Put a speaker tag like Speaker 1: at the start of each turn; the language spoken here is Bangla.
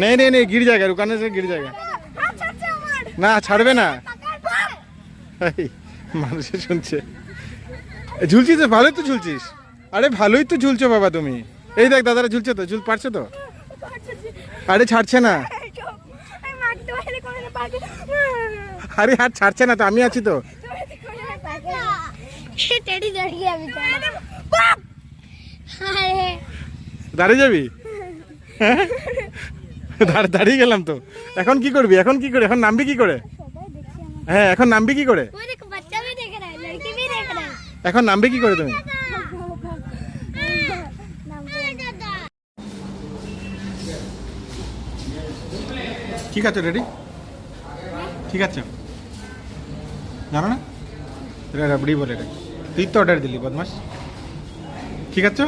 Speaker 1: नहीं नहीं नहीं गिर जाएगा, रुकाने से गिर जाएगा না, ছাড়বে না। মানুষে শুনছে, ঝুলছিস তো, ভালোই তো ঝুলছিস। আরে ভালোই তো ঝুলছো বাবা তুমি। এই দেখ দাদারা ঝুলছে তো, পারছো তো। আরে ছাড়ছে না, আরে হাত ছাড়ছে না তো, আমি আছি তো। দাঁড়িয়ে যাবি? দাঁড়িয়ে গেলাম তো। এখন কি করবি? এখন কি করে? এখন নামবি কি করে? হ্যাঁ এখন নামবি কি করে? এখন নামবে কি করে তুমি? কি খাচ্ছ রেডি? কি খাচ্ছ জানো না? এটা রাবড়ি বলে রে। তুই তো অর্ডার দিলি বদমাস। কি খাচ্ছ?